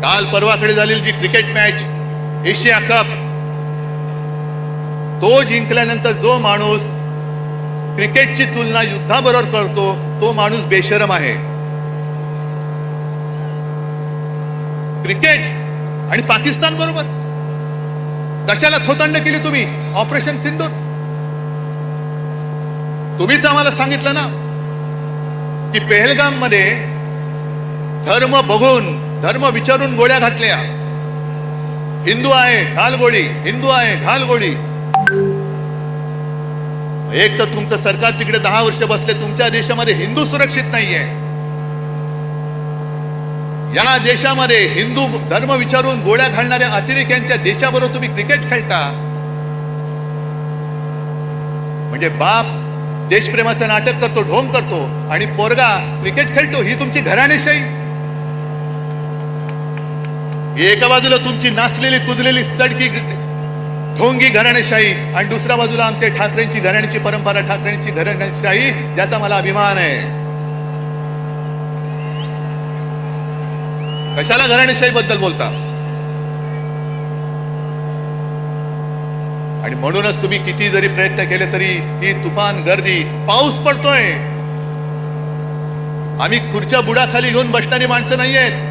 काल परवाकडे झालेली जी cricket match Asia cup, तो जिंकल्यानंतर जो माणूस क्रिकेटची तुलना युद्धाबरोबर करतो तो माणूस बेशरम आहे. क्रिकेट आणि पाकिस्तान बरोबर कशाला थोतांड केली तुम्ही? ऑपरेशन सिंधूर तुम्हीच आम्हाला सांगितलं ना की पहलगाम मध्ये धर्म बघून, धर्म विचारून गोळ्या घातल्या. हिंदू आहे घाल गोळी, हिंदू आहे घाल गोळी. एक तर तुमचं सरकार तिकडे 10 वर्ष बसले, तुमच्या देशामध्ये हिंदू सुरक्षित नाहीये. या देशामध्ये हिंदू धर्म विचारून गोळ्या घालणाऱ्या अतिरेक्यांच्या देशाबरोबर तुम्ही क्रिकेट खेळता. म्हणजे बाप देशप्रेमाचं नाटक करतो, ढोंग करतो आणि पोरगा क्रिकेट खेळतो. ही तुमची घराणेशाही. एका बाजूला तुमची नाचलेली कुजलेली सडकी ढोंगी घराणेशाही आणि दुसऱ्या बाजूला आमच्या ठाकरेंची घराण्याची परंपरा, ठाकरेंची घराणेशाही, ज्याचा मला अभिमान आहे. कशाला घराणेशाही बद्दल बोलता? आणि म्हणूनच तुम्ही किती जरी प्रयत्न केले तरी ही तुफान गर्दी, पाऊस पडतोय. आम्ही खुर्च्या बुडाखाली घेऊन बसणारी माणसं नाही आहेत.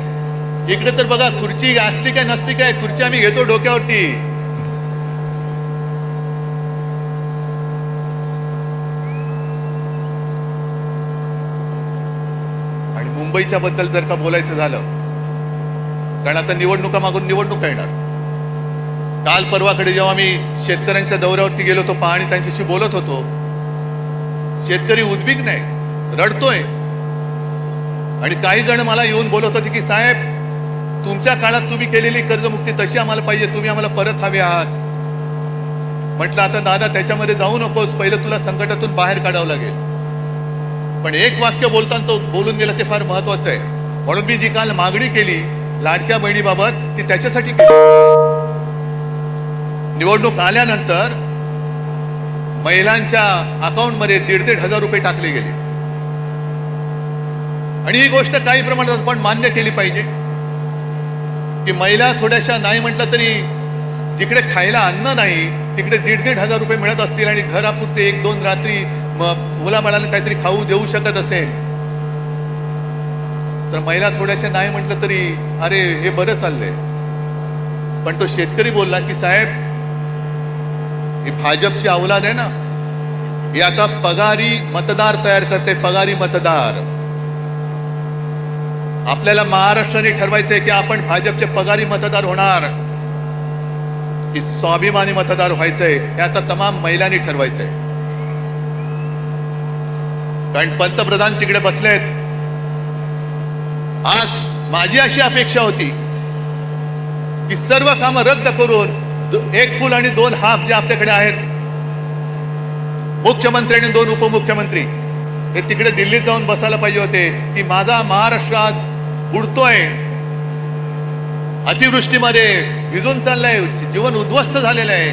इकडे तर बघा, खुर्ची असली काय नसली काय, खुर्ची आम्ही घेतो डोक्यावरती. आणि मुंबईच्या बद्दल जर का बोलायचं झालं, कारण आता निवडणुका मागून निवडणुका येणार. काल परवाकडे जेव्हा मी शेतकऱ्यांच्या दौऱ्यावरती गेलो होतो, पाहणी त्यांच्याशी बोलत होतो, शेतकरी उद्विग्न आहे, रडतोय. आणि काही जण मला येऊन बोलत होते की साहेब, तुमच्या काळात तुम्ही केलेली कर्जमुक्ती तशी आम्हाला पाहिजे, तुम्ही आम्हाला परत हवे आहात. म्हटलं आता दादा त्याच्यामध्ये जाऊ नकोस, पहिलं तुला संकटातून बाहेर काढावं लागेल. पण एक वाक्य बोलताना तो बोलून गेला, ते फार महत्वाचं आहे. म्हणून मी जी काल मागणी केली लाडक्या बहिणीबाबत, ती त्याच्यासाठी केली. निवडणूक आल्यानंतर महिलांच्या अकाउंटमध्ये 1,500 रुपये टाकले गेले. आणि ही गोष्ट काही प्रमाणात आपण मान्य केली पाहिजे की महिला थोड्याशा, नाही म्हटलं तरी जिकडे खायला अन्न नाही तिकडे 1,500 रुपये मिळत असतील आणि घरापुरते 1-2 रात्री मुलाबाळांना काहीतरी खाऊ देऊ शकत असेल तर महिला थोड्याशा, नाही म्हटलं तरी अरे हे बरं चाललंय. पण तो शेतकरी बोलला की साहेब, ही भाजपची औलाद आहे ना, ही आता पगारी मतदार तयार करते, पगारी मतदार. आपल्याला महाराष्ट्राने ठरवायचंय की आपण भाजपचे पगारी मतदार होणार की स्वाभिमानी मतदार व्हायचंय, हे आता तमाम महिलांनी ठरवायचंय. कारण पंतप्रधान तिकडे बसलेत. आज माझी अशी अपेक्षा होती की सर्व कामं रद्द करून 1 फुल आणि 2 हाफ जे आपल्याकडे आहेत, मुख्यमंत्री आणि 2 उपमुख्यमंत्री, ते तिकडे दिल्लीत जाऊन बसायला पाहिजे होते की माझा महाराष्ट्र आज बुडतोय, अतिवृष्टीमध्ये भिजून चाललाय, जीवन उद्ध्वस्त झालेलं आहे.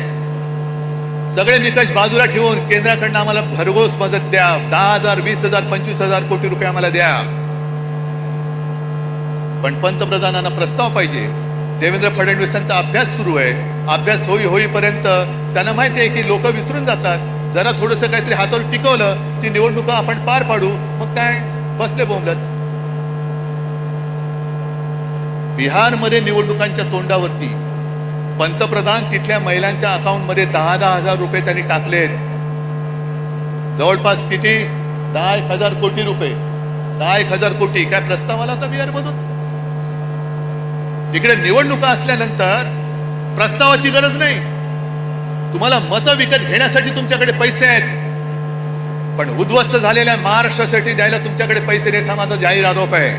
सगळे निकष बाजूला ठेवून केंद्राकडनं आम्हाला भरघोस मदत द्या, 10,000, 20,000, 25,000 कोटी रुपये आम्हाला द्या. पण पंतप्रधानांना प्रस्ताव पाहिजे. देवेंद्र फडणवीसांचा अभ्यास सुरू आहे. अभ्यास होईपर्यंत त्यांना माहिती आहे की लोक विसरून जातात. जरा थोडंसं काहीतरी हातावर टिकवलं की निवडणुका आपण पार पाडू, मग काय बसले बोंबलत. बिहारमध्ये निवडणुकांच्या तोंडावरती पंतप्रधान तिथल्या महिलांच्या अकाउंटमध्ये 10,000 रुपये त्यांनी टाकलेत. जवळपास किती? 10,000 कोटी रुपये. 10,000 कोटी काय प्रस्ताव आला होता बिहारमधून? तिकडे निवडणुका असल्यानंतर प्रस्तावाची गरज नाही. तुम्हाला मतं विकत घेण्यासाठी तुमच्याकडे पैसे आहेत, पण उद्ध्वस्त झालेल्या महाराष्ट्रासाठी द्यायला तुमच्याकडे पैसे नाहीत, हा माझा जाहीर आरोप आहे.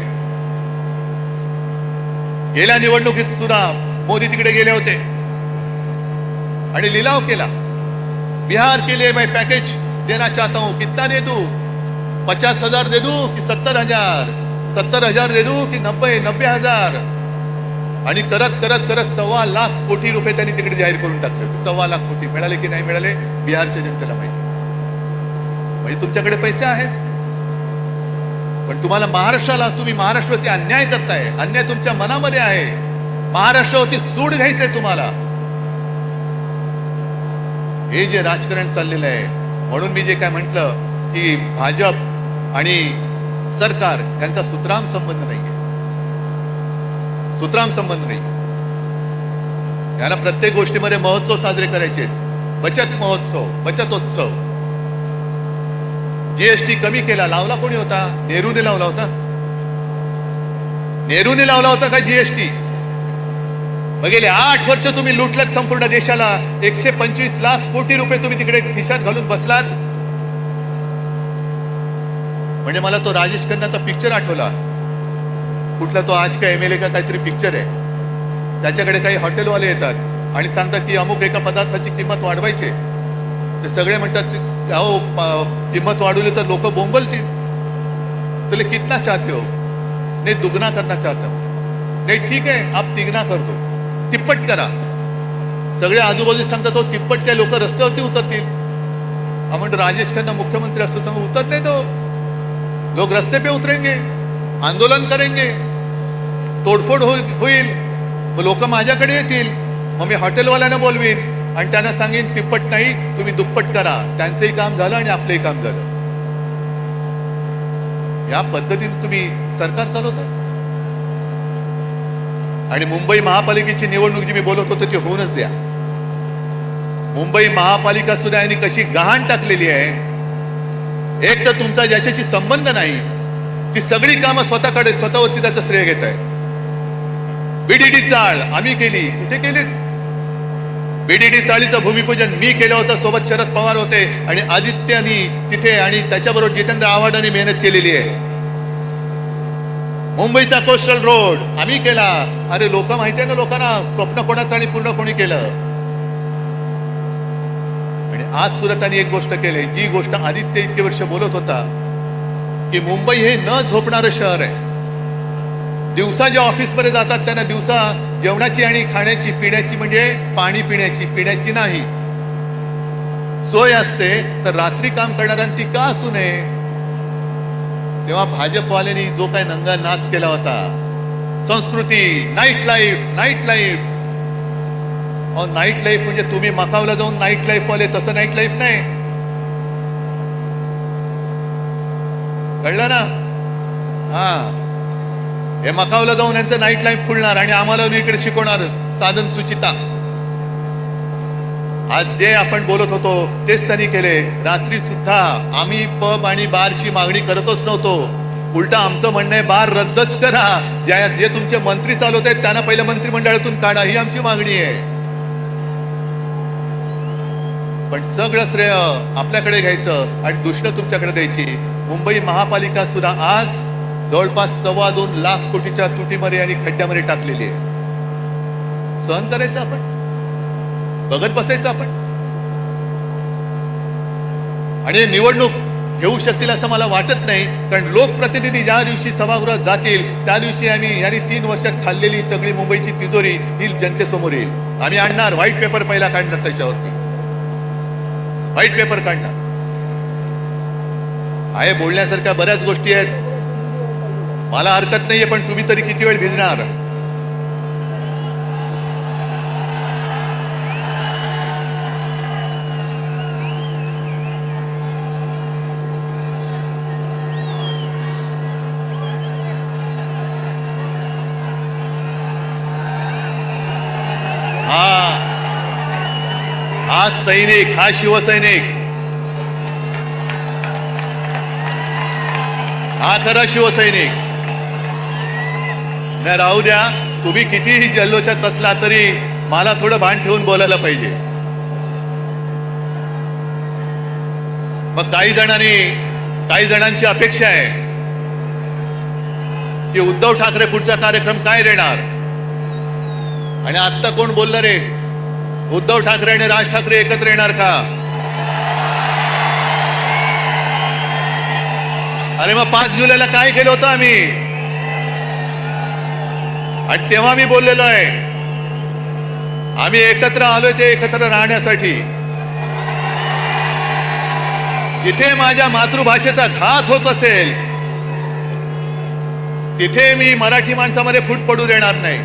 गेल्या निवडणुकीत सुद्धा मोदी तिकडे गेले होते आणि लिलाव केला. बिहार के लिए मैं पैकेज देना चाहता हूं, कितना दे दूं? 50,000 दे दूं कि 70,000? 70,000 दे दूं कि 90,000? आणि करत करत करत 1.25 लाख कोटी रुपये त्यांनी तिकडे जाहीर करून टाकले. 1.25 लाख कोटी मिळाले की नाही मिळाले बिहारच्या जनतेला माहिती. म्हणजे तुमच्याकडे पैसे आहेत, पण तुम्हाला महाराष्ट्राला, तुम्ही महाराष्ट्रावरती अन्याय करताय. अन्याय तुमच्या मनामध्ये आहे. महाराष्ट्रावरती सूड घ्यायचंय तुम्हाला. हे जे राजकारण चाललेलं आहे, म्हणून मी जे काय म्हटलं की भाजप आणि सरकार यांचा सुतराम संबंध नाहीये, सुतराम संबंध नाही. यांना प्रत्येक गोष्टीमध्ये महोत्सव साजरे करायचे, बचत महोत्सव, बचतोत्सव. जीएसटी कमी केला, लावला कोणी होता? नेहरूने लावला होता. नेहरूने लावला होता का जीएसटी? गेले 8 वर्ष तुम्ही लुटलात संपूर्ण देशाला. 125 लाख कोटी रुपये तुम्ही तिकडे खिशात घालून बसलात. म्हणजे मला तो राजेश खन्नाचा पिक्चर आठवला. कुठला तो आज का एमएलए का काहीतरी पिक्चर आहे. त्याच्याकडे काही हॉटेलवाले येतात आणि सांगतात की अमुक एका पदार्थाची किंमत वाढवायची. ते सगळे म्हणतात अहो किंमत वाढवली तर लोक बोंबलतील. तुले कितना चाहते हो? नाही दुगना करना चाहता हूं. नाही ठीक आहे आप तिगना कर दो, तिप्पट करा. सगळे आजूबाजू सांगतात हो तिप्पट काय लोक रस्त्यावरती उतरतील. म्हणजे राजेश खन्ना मुख्यमंत्री असतो सांगू उतर नाही तो. लोग रस्ते पे उतरेंगे, आंदोलन करेंगे, तोडफोड होईल. लोक माझ्याकडे येतील. मग मी हॉटेलवाल्यांना बोलवीन आणि त्यांना सांगेन तिप्पट नाही तुम्ही दुप्पट करा. त्यांचंही काम झालं आणि आपलंही काम झालं. या पद्धतीने तुम्ही सरकार चालवता. आणि मुंबई महापालिकेची निवडणूक जी मी बोलत होतो ती होऊनच द्या. मुंबई महापालिका सुद्धा यांनी कशी गहाण टाकलेली आहे. एक तर तुमचा ज्याच्याशी संबंध नाही ती सगळी कामं स्वतःकडे स्वतःवरती त्याचं श्रेय घेत आहे. बीडीडी चाळ आम्ही केली, कुठे केली? बीडीडी चाळीचं भूमिपूजन मी केलं होतं, सोबत शरद पवार होते आणि आदित्यनी तिथे आणि त्याच्याबरोबर जितेंद्र आव्हाडांनी मेहनत केलेली आहे. मुंबईचा कोस्टल रोड आम्ही केला. अरे लोक माहिती आहे ना लोकांना स्वप्न कोणाचं आणि पूर्ण कोणी केलं. आणि आज सुरतानी एक गोष्ट केली जी गोष्ट आदित्य इतके वर्ष बोलत होता की मुंबई हे न झोपणारं शहर आहे. दिवसा ज्या ऑफिसमध्ये जातात त्यांना दिवसा जेवणाची आणि खाण्याची पिण्याची म्हणजे पाणी पिण्याची नाही सोय असते, तर रात्री काम करणाऱ्यांनी ती का असू नये? तेव्हा भाजपवाल्यांनी जो काय नंगा नाच केला होता, संस्कृती, नाईट लाईफ. नाईट लाईफ म्हणजे तुम्ही मकावला जाऊन नाईट लाईफ वाले, तसं नाईट लाईफ नाही. कळलं ना? हा हे मकावला जाऊन यांचं नाईट लाईफ फुलणार आणि आम्हाला इकडे शिकवणार साधन सुचिता. आज जे आपण बोलत होतो तेच त्यांनी केले. रात्री सुद्धा आम्ही पब आणि बारची मागणी करतच नव्हतो. उलटा आमचं म्हणणं आहे बार रद्दच करा. जे तुमचे मंत्री चालवत आहेत त्यांना पहिल्या मंत्रिमंडळातून काढा, ही आमची मागणी आहे. पण सगळं श्रेय आपल्याकडे घ्यायचं आणि दुष्ट तुमच्याकडे द्यायची. मुंबई महापालिका सुद्धा आज जवळपास 2.25 लाख कोटीच्या तुटीमध्ये आणि खड्ड्यामध्ये टाकलेली आहे. सहन करायचं आपण, बघत बसायचं आपण. आणि निवडणूक घेऊ शकतील असं मला वाटत नाही, कारण लोकप्रतिनिधी ज्या दिवशी सभागृहात जातील त्या दिवशी यांनी 3 वर्षात खाल्लेली सगळी मुंबईची तिजोरी ही जनतेसमोर येईल. आम्ही आणणार व्हाईट पेपर पहिला काढणार, त्याच्यावरती व्हाईट पेपर काढणार आहे. बोलण्यासारख्या बऱ्याच गोष्टी आहेत, मला हरकत नाहीये, पण तुम्ही तरी किती वेळ भिजणार? हा सैनिक, हा शिवसैनिक, हा खरा शिवसैनिक. नाही राहू द्या, तुम्ही कितीही जल्लोषात बसला तरी मला थोडं भान ठेवून बोलायला पाहिजे. मग काही जणांची अपेक्षा आहे की उद्धव ठाकरे पुढचा कार्यक्रम काय देणार. आणि आता कोण बोललं रे उद्धव ठाकरे आणि राज ठाकरे एकत्र येणार का? अरे मग 5 जुलैला काय केलं होतं आम्ही? आणि तेव्हा मी बोललेलो आहे आम्ही एकत्र आलोय ते एकत्र राहण्यासाठी. जिथे माझ्या मातृभाषेचा घात होत असेल तिथे मी मराठी माणसामध्ये फूट पडू देणार नाही.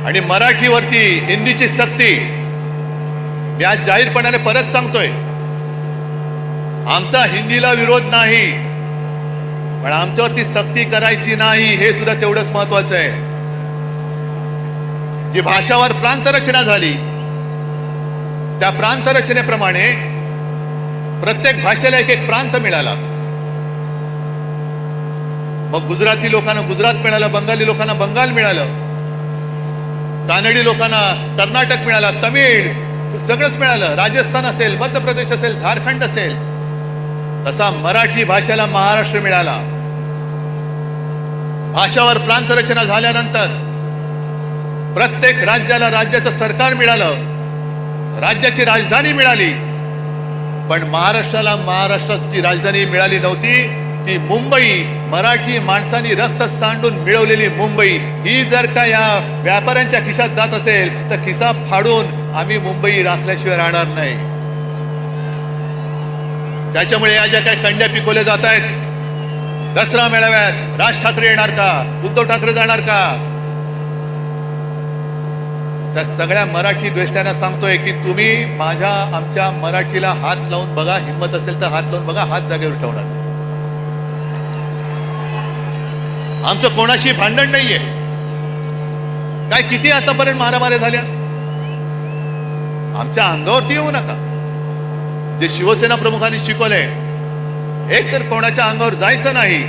आणि मराठीवरती हिंदीची सक्ती मी आज जाहीरपणाने परत सांगतोय. आमचा हिंदीला विरोध नाही, पण आमच्यावरती सक्ती करायची नाही हे सुद्धा तेवढंच महत्वाचं आहे. जी भाषावर प्रांतरचना झाली त्या प्रांतरचनेप्रमाणे प्रत्येक भाषेला एक एक प्रांत मिळाला. मग गुजराती लोकांना गुजरात मिळालं, बंगाली लोकांना बंगाल मिळालं, कानडी लोकांना कर्नाटक मिळाला, तमिळ सगळंच मिळालं, राजस्थान असेल, मध्य प्रदेश असेल, झारखंड असेल. तसा मराठी भाषेला महाराष्ट्र मिळाला. भाषावर प्रांतरचना झाल्यानंतर प्रत्येक राज्याला राज्याचं सरकार मिळालं, राज्याची राजधानी मिळाली. पण महाराष्ट्राला महाराष्ट्राची राजधानी मिळाली नव्हती. ती मुंबई, मराठी माणसांनी रक्त सांडून मिळवलेली मुंबई, ही जर का या व्यापाऱ्यांच्या खिशात जात असेल तर खिसा फाडून आम्ही मुंबई राखल्याशिवाय राहणार नाही. त्याच्यामुळे या ज्या काही कंड्या पिकवल्या जात आहेत, दसरा मेळाव्यात राज ठाकरे येणार का, उद्धव ठाकरे जाणार का, त्या सगळ्या मराठी द्वेष्टांना सांगतोय की तुम्ही आमच्या मराठीला हात लावून बघा, हिंमत असेल तर हात लावून बघा, हात जागेवर ठेवणार. आमचं कोणाशी भांडण नाहीये. काय किती आतापर्यंत मारामाऱ्या झाल्या, आमच्या अंगावरती येऊ नका. जे शिवसेना प्रमुखांनी शिकवलंय, एक तर कोणाच्या अंगावर जायचं नाही,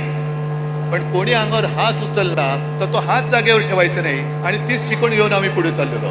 पण कोणी अंगावर हात उचलला तर तो हात जागेवर ठेवायचा नाही. आणि तीच शिकवण घेऊन आम्ही पुढे चाललेलो.